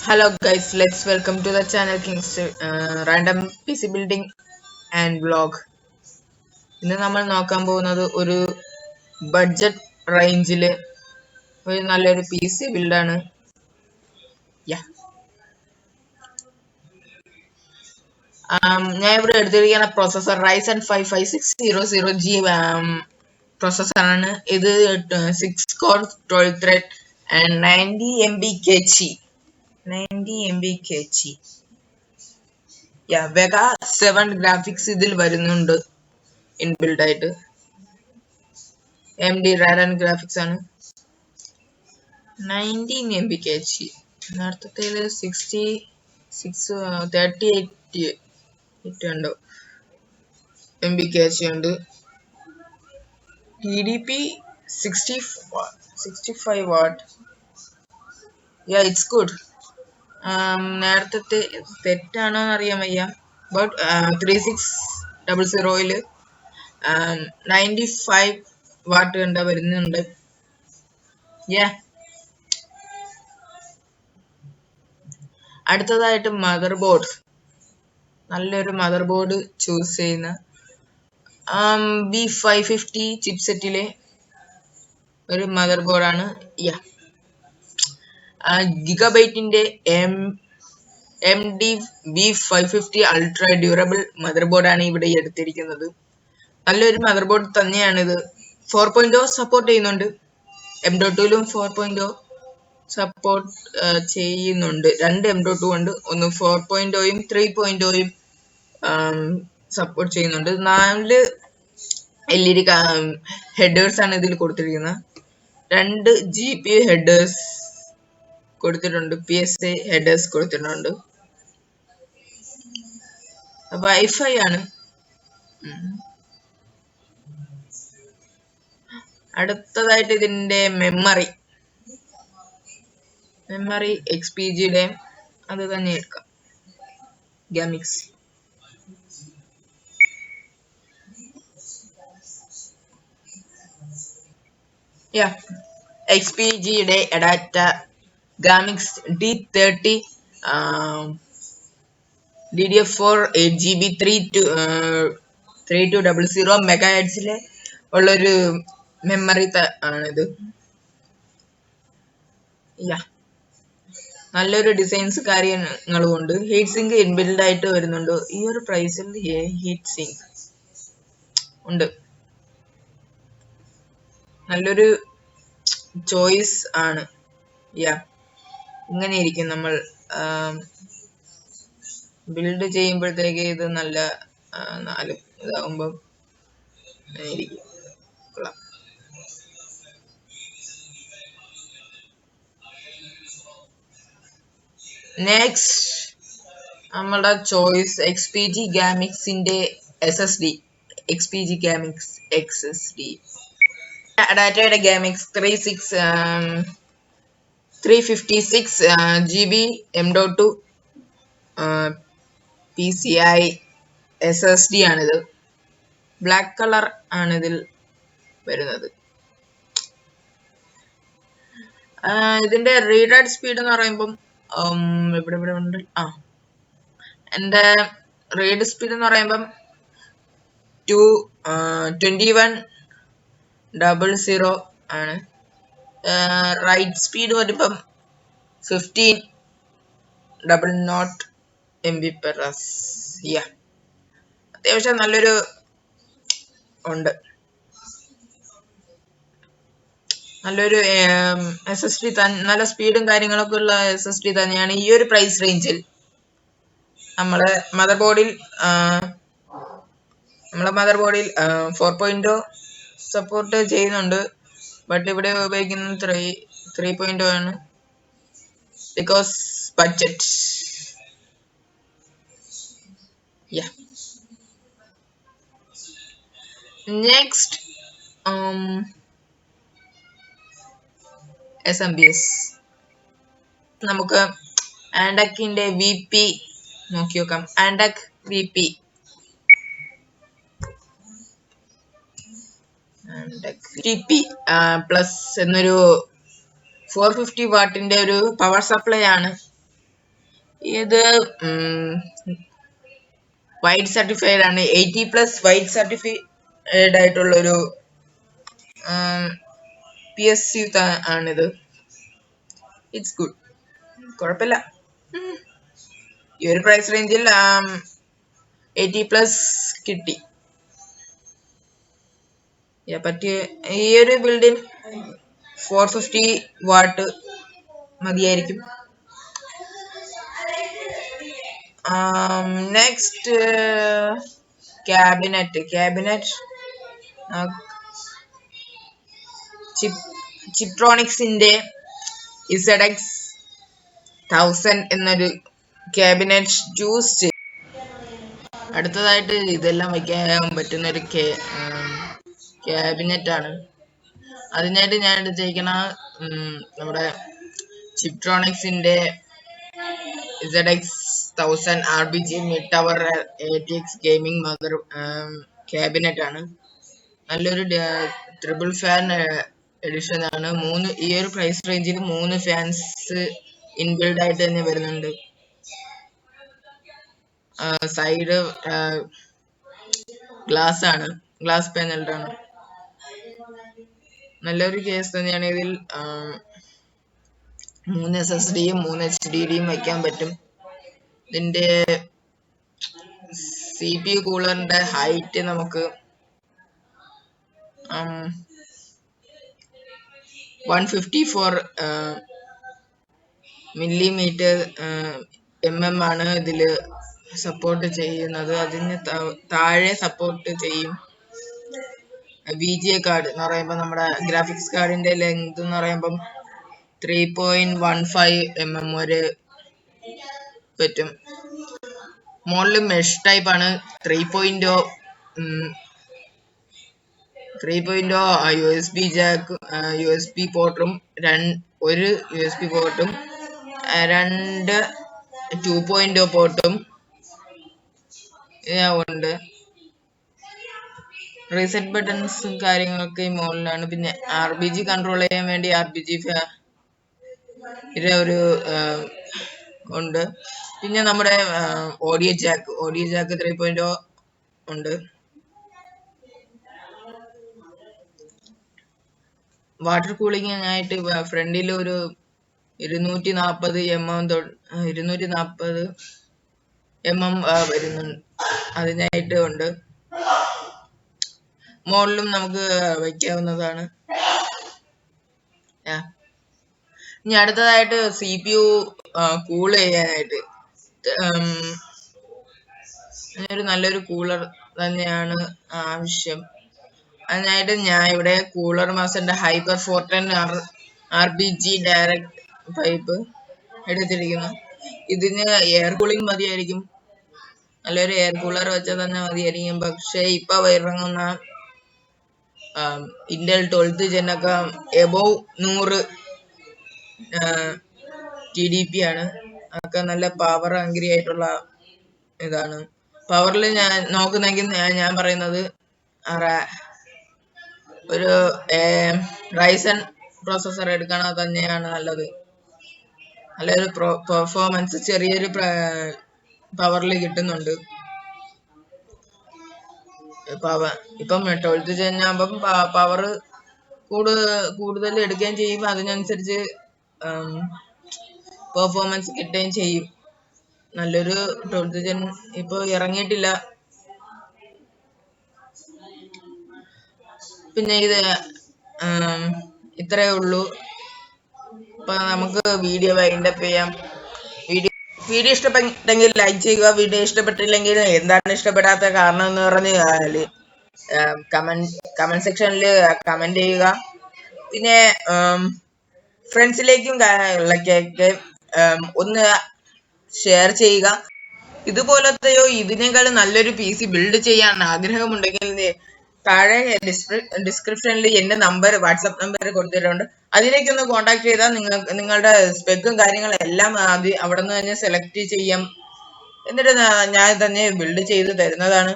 Hello guys, let's welcome to the channel King's Random PC Building and Vlog. ഇന്ന് നമ്മൾ നോക്കാൻ പോകുന്നത് ഒരു ബഡ്ജറ്റ് റേഞ്ചിൽ ഒരു നല്ലൊരു PC ബിൽഡാണ്. ഞാൻ ഇവിടെ എടുത്തിരിക്കുന്ന പ്രോസസർ Ryzen 5 5600G പ്രോസസറാണ്. ഇത് 6 core 12 thread and 90 MB cache. 90 MB cache. Vega 7 graphics ഇതിൽ വരുന്നുണ്ട് ഇൻബിൽഡ് ആയിട്ട്. AMD Radeon graphics ആണ്. 19 MB cache. നേരത്തെ 66 38 ഉണ്ടോ MB cache ഉണ്ട്. TDP 65 watt. It's good. നേരത്തെ തെറ്റാണോ അറിയാൻ വയ്യ. ബട്ട് 3600 95 വാട്ട് കണ്ട വരുന്നുണ്ട്. അടുത്തതായിട്ട് മദർ ബോർഡ്. നല്ലൊരു മദർ ബോർഡ് ചൂസ് ചെയ്യുന്ന B550 ചിപ്സെറ്റിലെ ഒരു മദർ ബോർഡാണ്. ഗിഗബൈറ്റിന്റെ MD B550 ultra durable mother ബോർഡാണ് ഇവിടെ എടുത്തിരിക്കുന്നത്. നല്ലൊരു മദർ ബോർഡ് തന്നെയാണിത്. 4.0 സപ്പോർട്ട് ചെയ്യുന്നുണ്ട്. M.2ലും 4.0 സപ്പോർട്ട് ചെയ്യുന്നുണ്ട്. രണ്ട് M.2 ഉണ്ട്. ഒന്ന് 4.0യും 3.0യും സപ്പോർട്ട് ചെയ്യുന്നുണ്ട്. 4 LED ഹെഡേഴ്സ് ആണ് ഇതിൽ കൊടുത്തിരിക്കുന്നത്. 2 GPU ഹെഡേഴ്സ് കൊടുത്തിട്ടുണ്ട്. PSA ഹെഡേഴ്സ് കൊടുത്തിട്ടുണ്ട്. വൈഫൈ ആണ്. അടുത്തതായിട്ട് ഇതിന്റെ മെമ്മറി XPGയുടെ അത് തന്നെ എടുക്കാം. ഗാമിക്സ് XPGയുടെ അഡാറ്റ ഗാമിക്സ് D30 DDR4 8GB 3200 MHz ഉള്ളൊരു മെമ്മറി ആണിത്. നല്ലൊരു ഡിസൈൻസ് കാര്യങ്ങളും ഉണ്ട്. ഹീറ്റ് സിങ്ക് ഇൻബിൽഡ് ആയിട്ട് വരുന്നുണ്ട്. ഈ ഒരു പ്രൈസിൽ ഹീറ്റ് സിങ്ക് ഉണ്ട്. നല്ലൊരു ചോയ്സ് ആണ്. ഇങ്ങനെ ഇരിക്കും നമ്മൾ ബിൽഡ് ചെയ്യുമ്പോഴത്തേക്ക്. ഇത് നല്ല 4 ഇതാകുമ്പോ ഇരിക്കും. നെക്സ്റ്റ് നമ്മളുടെ choice XPG ഗാമിക്സിന്റെ SSD. XPG ഗാമിക്സ് XSD അഡാറ്റയുടെ ഗാമിക്സ് 356 GB M.2 PCI SSD ആണിത്. ബ്ലാക്ക് കളർ ആണ് ഇതിൽ വരുന്നത്. ഇതിന്റെ റീഡ് റൈറ്റ് സ്പീഡ് എന്ന് പറയുമ്പം ഇവിടെ ഉണ്ട്. എന്റെ റീഡ് സ്പീഡ് എന്ന് പറയുമ്പം 2100 ആണ്. റൈറ്റ് സ്പീഡ് വരുമ്പം 1500 MB/s. അത്യാവശ്യം നല്ലൊരു ഉണ്ട്. നല്ലൊരു SSD നല്ല സ്പീഡും കാര്യങ്ങളൊക്കെ ഉള്ള SSD തന്നെയാണ് ഈ ഒരു പ്രൈസ് റേഞ്ചിൽ. നമ്മളെ മദർ ബോർഡിൽ 4.0 സപ്പോർട്ട് ചെയ്യുന്നുണ്ട്. ബട്ട് ഇവിടെ ഉപയോഗിക്കുന്നത് 3.0 ആണ്. Because budget. Next SMBS. നമുക്ക് ആൻഡക്കിന്റെ VP നോക്കി നോക്കാം. ആൻഡക് VP TP പ്ലസ് എന്നൊരു 450 വാട്ടിന്റെ ഒരു പവർ സപ്ലൈ ആണ്. ഇത് വൈറ്റ് സർട്ടിഫൈഡ് ആണ്. 80+ വൈറ്റ് സർട്ടിഫൈഡ് ആയിട്ടുള്ളൊരു PSU ആണിത്. ഇറ്റ്സ് ഗുഡ്, കുഴപ്പമില്ല. ഈ ഒരു പ്രൈസ് റേഞ്ചിൽ 80+ കിട്ടി. പറ്റിയ ഈ ഒരു ബിൽഡിൽ 450 വാട്ട് മതിയായിരിക്കും. നെക്സ്റ്റ് ക്യാബിനറ്റ് ചിപ്ട്രോണിക്സിന്റെ ZX1000 എന്നൊരു ക്യാബിനറ്റ് ചൂസ് ചെയ്യും. അടുത്തതായിട്ട് ഇതെല്ലാം വയ്ക്കാൻ പറ്റുന്ന ഒരു ക്യാബിനറ്റ് ആണ്. അതിനായിട്ട് ഞാൻ എടുത്തിരിക്കണ നമ്മുടെ ചിപ്ട്രോണിക്സിന്റെ ZX1000 RBG mid tower ATX gaming mother cabinet ആണ്. നല്ലൊരു ട്രിപ്പിൾ ഫാൻ എഡിഷൻ ആണ്. ഈ ഒരു പ്രൈസ് റേഞ്ചിൽ 3 ഫാൻസ് ഇൻബിൽഡ് ആയിട്ട് തന്നെ വരുന്നുണ്ട്. സൈഡ് ഗ്ലാസ് പാനൽഡ് ആണ്. നല്ലൊരു കേസ് തന്നെയാണ്. ഇതിൽ 3 SSDയും 3 HDDയും വയ്ക്കാൻ പറ്റും. ഇതിന്റെ CPU കൂളറിന്റെ ഹൈറ്റ് നമുക്ക് 154 millimeter ആണ് ഇതില് സപ്പോർട്ട് ചെയ്യുന്നത്. അതിന് താഴെ സപ്പോർട്ട് ചെയ്യും. VGA കാർഡ് എന്ന് പറയുമ്പോൾ നമ്മുടെ ഗ്രാഫിക്സ് കാർഡിന്റെ ലെങ്ത് എന്ന് പറയുമ്പം 3.15 mm വരെ പറ്റും. മോഡല് മെഷ് ടൈപ്പ് ആണ്. 3.0 USB ജാക്ക്, USB പോർട്ടും, ഒരു USB പോർട്ടും, 2 2.0 പോർട്ടും ഉണ്ട്. റീസെറ്റ് ബട്ടൺസും കാര്യങ്ങളൊക്കെ ഈ മോഡലാണ്. പിന്നെ RBG കൺട്രോൾ ചെയ്യാൻ വേണ്ടി RBG ഒരു ഉണ്ട്. പിന്നെ നമ്മുടെ ഓഡിയോ ജാക്ക് 3.0 ഉണ്ട്. വാട്ടർ കൂളിംഗ് ആയിട്ട് ഫ്രണ്ടിൽ ഒരു 240 mm വരുന്നുണ്ട്. അതിനായിട്ട് ഉണ്ട്. മോഡലും നമുക്ക് വയ്ക്കാവുന്നതാണ്. ഇനി അടുത്തതായിട്ട് CPU കൂൾ ചെയ്യാനായിട്ട് നല്ലൊരു കൂളർ തന്നെയാണ് ആവശ്യം. അതിനായിട്ട് ഞാൻ ഇവിടെ കൂളർ മാസ്റ്ററിന്റെ ഹൈപ്പർ 410 RBG ഡയറക്റ്റ് പൈപ്പ് എടുത്തിരിക്കുന്നു. ഇതിന് എയർ കൂളിംഗ് മതിയായിരിക്കും. നല്ലൊരു എയർ കൂളർ വെച്ചാൽ തന്നെ മതിയായിരിക്കും. പക്ഷെ ഇപ്പൊ ഇറങ്ങുന്ന ഇന്റൽ 12th Gen ഒക്കെ എബോവ് 100 TDP ആണ്. അതൊക്കെ നല്ല പവർ ഹംഗ്രി ആയിട്ടുള്ള ഇതാണ്. പവറിൽ ഞാൻ നോക്കുന്നെങ്കിൽ ഞാൻ പറയുന്നത് ഒരു റൈസൺ പ്രോസസർ എടുക്കണത് തന്നെയാണ് നല്ലത്. നല്ലൊരു പെർഫോമൻസ് ചെറിയൊരു പവറിൽ കിട്ടുന്നുണ്ട്. ഇപ്പം 12th Gen ആകുമ്പം പവർ കൂടുതൽ എടുക്കുകയും ചെയ്യും. അതിനനുസരിച്ച് പെർഫോമൻസ് കിട്ടുകയും ചെയ്യും. നല്ലൊരു 12th Gen ഇപ്പൊ ഇറങ്ങിയിട്ടില്ല. പിന്നെ ഇത് ഇത്രയേ ഉള്ളൂ. അപ്പൊ നമുക്ക് വീഡിയോ വൈൻഡപ്പ് ചെയ്യാം. വീഡിയോ ഇഷ്ടപ്പെട്ടെങ്കിൽ ലൈക്ക് ചെയ്യുക. വീഡിയോ ഇഷ്ടപ്പെട്ടില്ലെങ്കിൽ എന്താണ് ഇഷ്ടപ്പെടാത്ത കാരണം എന്ന് പറഞ്ഞ് കമന്റ് സെക്ഷനിൽ കമന്റ് ചെയ്യുക. പിന്നെ ഫ്രണ്ട്സിലേക്കും ഒന്ന് ഷെയർ ചെയ്യുക. ഇതുപോലത്തെയോ ഇതിനേക്കാളും നല്ലൊരു PC ബിൽഡ് ചെയ്യാൻ ആഗ്രഹമുണ്ടെങ്കിൽ താഴെ ഡിസ്ക്രിപ്ഷനിൽ എന്റെ വാട്സാപ്പ് നമ്പർ കൊടുത്തിട്ടുണ്ട്. അതിലേക്കൊന്ന് കോൺടാക്ട് ചെയ്താൽ നിങ്ങളുടെ സ്പെക്കും കാര്യങ്ങളും എല്ലാം അവിടെ നിന്ന് തന്നെ സെലക്ട് ചെയ്യാം. എന്നിട്ട് ഞാൻ തന്നെ ബിൽഡ് ചെയ്ത് തരുന്നതാണ്.